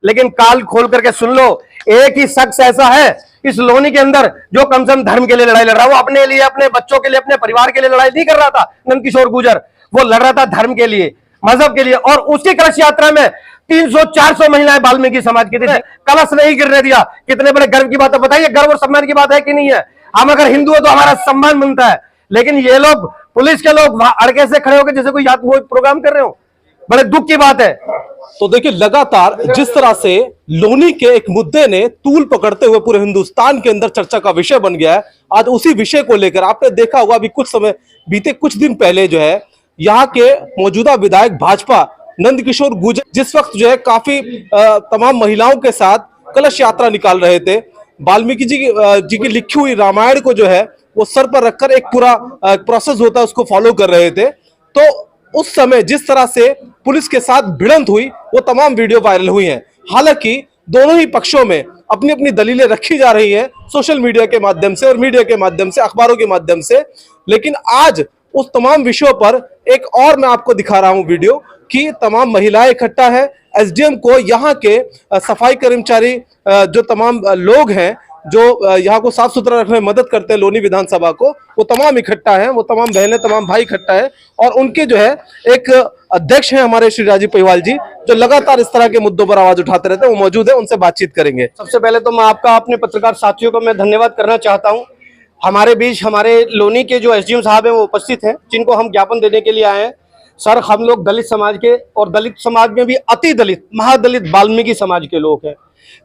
लेकिन काल खोल करके सुन लो, एक ही शख्स ऐसा है इस लोनी के अंदर जो कम से कम धर्म के लिए लड़ाई लड़ रहा है। वो अपने लिए, अपने बच्चों के लिए, अपने परिवार के लिए लड़ाई नहीं कर रहा था नंदकिशोर गुर्जर, वो लड़ रहा था धर्म के लिए, मजहब के लिए। और उसकी कलश यात्रा में 300-400 महिलाएं वाल्मीकि समाज की थी, कलश नहीं गिरने दिया। कितने बड़े गर्व की बात है, बताइए गर्व और सम्मान की बात है कि नहीं है? हम अगर हिंदू है तो हमारा सम्मान बनता है, लेकिन ये लोग, पुलिस के लोग वहां अड़के से खड़े होकर जैसे कोई वो प्रोग्राम कर रहे हो, बड़े दुख की बात है। तो देखिए, लगातार जिस तरह से लोनी के एक मुद्दे ने तूल पकड़ते हुए पूरे हिंदुस्तान के अंदर चर्चा का विषय बन गया है, आज उसी विषय को लेकर आपने देखा होगा अभी कुछ समय बीते कुछ दिन पहले जो है यहाँ के मौजूदा विधायक भाजपा नंदकिशोर गुर्जर जिस वक्त जो है काफी तमाम महिलाओं के साथ कलश यात्रा निकाल रहे थे, वाल्मीकि जी की लिखी हुई रामायण को जो है वो सर पर रखकर एक पूरा प्रोसेस होता है उसको फॉलो कर रहे थे। तो उस समय जिस तरह से पुलिस के साथ भिड़ंत हुई वो तमाम वीडियो वायरल हुई हैं। हालांकि दोनों ही पक्षों में अपनी अपनी दलीलें रखी जा रही हैं सोशल मीडिया के माध्यम से और मीडिया के माध्यम से, अखबारों के माध्यम से। लेकिन आज उस तमाम विषयों पर एक और मैं आपको दिखा रहा हूं वीडियो कि तमाम महिलाएं इकट्ठा है। एसडीएम को यहाँ के सफाई कर्मचारी जो तमाम लोग हैं जो यहाँ को साफ सुथरा रखने में मदद करते हैं लोनी विधानसभा को, वो तमाम इकट्ठा है, वो तमाम बहनें, तमाम भाई इकट्ठा है। और उनके जो है एक अध्यक्ष हैं हमारे श्री राजीव पहिवाल जी, जो लगातार इस तरह के मुद्दों पर आवाज उठाते रहते हैं, वो मौजूद है, उनसे बातचीत करेंगे। सबसे पहले तो मैं आपका, अपने पत्रकार साथियों को मैं धन्यवाद करना चाहता हूँ। हमारे बीच हमारे लोनी के जो एसडीएम साहब हैं वो उपस्थित हैं, जिनको हम ज्ञापन देने के लिए आए हैं। सर, हम लोग दलित समाज के, और दलित समाज में भी अति दलित, महादलित वाल्मीकि समाज के लोग हैं।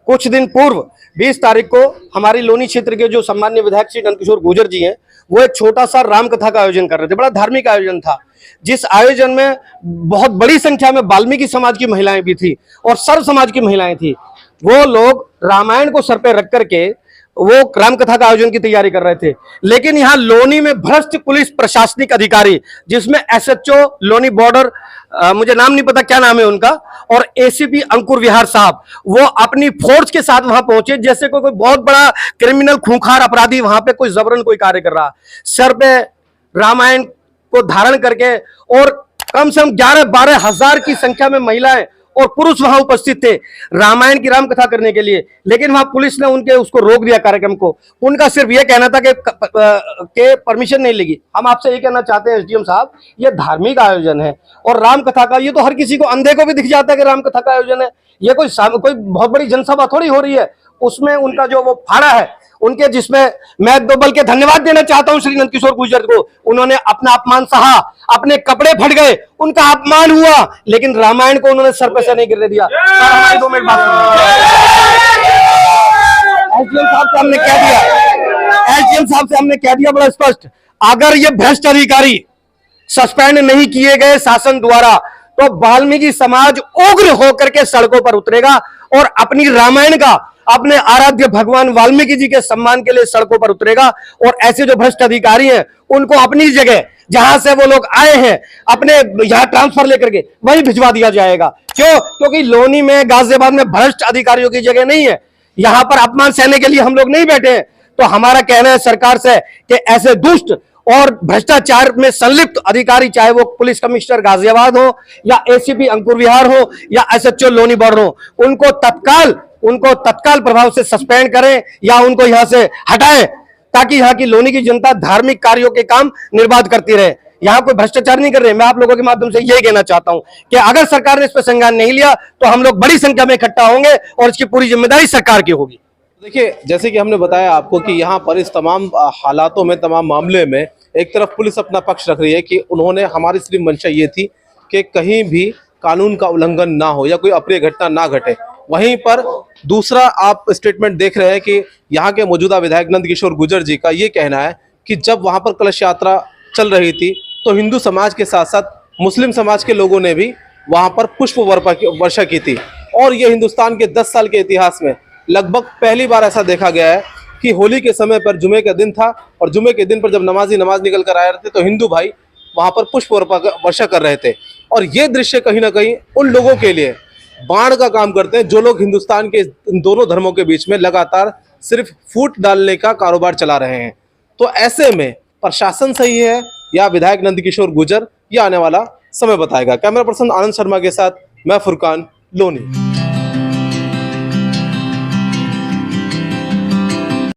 कुछ दिन पूर्व 20 तारीख को हमारी लोनी क्षेत्र के जो सम्मान्य विधायक श्री नंदकिशोर गुर्जर जी हैं, वो एक छोटा सा राम कथा का आयोजन कर रहे थे। बड़ा धार्मिक आयोजन था, जिस आयोजन में बहुत बड़ी संख्या में वाल्मीकि समाज की महिलाएं भी थी और सर्व समाज की महिलाएं थी। वो लोग रामायण को सर पे रख करके वो राम कथा का आयोजन की तैयारी कर रहे थे। लेकिन यहाँ लोनी में भ्रष्ट पुलिस प्रशासनिक अधिकारी, जिसमें एसएचओ लोनी बॉर्डर, मुझे नाम नहीं पता क्या नाम है उनका, और एसीपी अंकुर विहार साहब, वो अपनी फोर्स के साथ वहां पहुंचे जैसे कोई बहुत बड़ा क्रिमिनल, खूंखार अपराधी वहां पे कोई जबरन कोई कार्य कर रहा। सर पे रामायण को धारण करके, और कम से कम 11-12 हजार की संख्या में महिलाएं और पुरुष वहां उपस्थित थे रामायण की राम कथा करने के लिए। लेकिन वहां पुलिस ने उनके उसको रोक दिया कार्यक्रम को। उनका सिर्फ यह कहना था कि परमिशन नहीं लगी। हम आपसे ये कहना चाहते हैं एसडीएम साहब, ये धार्मिक आयोजन है और राम कथा का, ये तो हर किसी को, अंधे को भी दिख जाता है कि राम कथा का आयोजन है। ये कोई बहुत बड़ी जनसभा थोड़ी हो रही है। उसमें उनका जो वो फाड़ा है उनके, जिसमें मैं दो बल के धन्यवाद देना चाहता हूं श्री नंदकिशोर गुर्जर को। उन्होंने अपना अपमान सहा, अपने कपड़े फट गए, उनका अपमान हुआ, लेकिन रामायण को उन्होंने सर पे से नहीं गिरने दिया। सर, हमारी 2 मिनट बात एसडीएम साहब से हमने कह दिया, एसडीएम साहब से हमने कह दिया बड़ा स्पष्ट, अगर ये भ्रष्ट अधिकारी सस्पेंड नहीं किए गए शासन द्वारा तो वाल्मीकि समाज उग्र होकर के सड़कों पर उतरेगा और अपनी रामायण का, अपने आराध्य भगवान वाल्मीकि जी के सम्मान के लिए सड़कों पर उतरेगा। और ऐसे जो भ्रष्ट अधिकारी हैं उनको अपनी जगह, जहां से वो लोग आए हैं, अपने यहां ट्रांसफर लेकर के वहीं भिजवा दिया जाएगा। क्यों? क्योंकि लोनी में, गाजियाबाद में भ्रष्ट अधिकारियों की जगह नहीं है। यहां पर अपमान सहने के लिए हम लोग नहीं बैठे हैं। तो हमारा कहना है सरकार से कि ऐसे दुष्ट और भ्रष्टाचार में संलिप्त अधिकारी, चाहे वो पुलिस कमिश्नर गाजियाबाद हो या एसीपी अंकुर विहार हो या एसएचओ लोनी बॉर्डर हो, उनको तत्काल प्रभाव से सस्पेंड करें या उनको यहां से हटाएं, ताकि यहां की लोनी की जनता धार्मिक कार्यों के काम निर्बाध करती रहे। यहां कोई भ्रष्टाचार नहीं कर रहे। मैं आप लोगों के माध्यम से यही कहना चाहता हूं कि अगर सरकार ने इस पर संज्ञान नहीं लिया तो हम लोग बड़ी संख्या में इकट्ठा होंगे और इसकी पूरी जिम्मेदारी सरकार की होगी। देखिए, जैसे कि हमने बताया आपको कि यहाँ पर इस तमाम हालातों में, तमाम मामले में एक तरफ पुलिस अपना पक्ष रख रही है कि उन्होंने, हमारी सिर्फ मंशा ये थी कि कहीं भी कानून का उल्लंघन ना हो या कोई अप्रिय घटना ना घटे। वहीं पर दूसरा आप स्टेटमेंट देख रहे हैं कि यहाँ के मौजूदा विधायक नंदकिशोर गुर्जर जी का ये कहना है कि जब वहाँ पर कलश यात्रा चल रही थी तो हिंदू समाज के साथ साथ मुस्लिम समाज के लोगों ने भी वहाँ पर पुष्प वर्षा की थी। और ये हिंदुस्तान के 10 साल के इतिहास में लगभग पहली बार ऐसा देखा गया है कि होली के समय पर, जुमे का दिन था और जुमे के दिन पर जब नमाज निकल कर आए थे तो हिंदू भाई वहाँ पर पुष्प वर्षा कर रहे थे। और ये दृश्य कहीं ना कहीं उन लोगों के लिए बाण का काम करते हैं जो लोग हिंदुस्तान के दोनों धर्मों के बीच में लगातार सिर्फ फूट डालने का कारोबार चला रहे हैं। तो ऐसे में प्रशासन सही है या विधायक नंदकिशोर गुर्जर, यह आने वाला समय बताएगा। कैमरा पर्सन आनंद शर्मा के साथ मैं फुरकान, लोनी।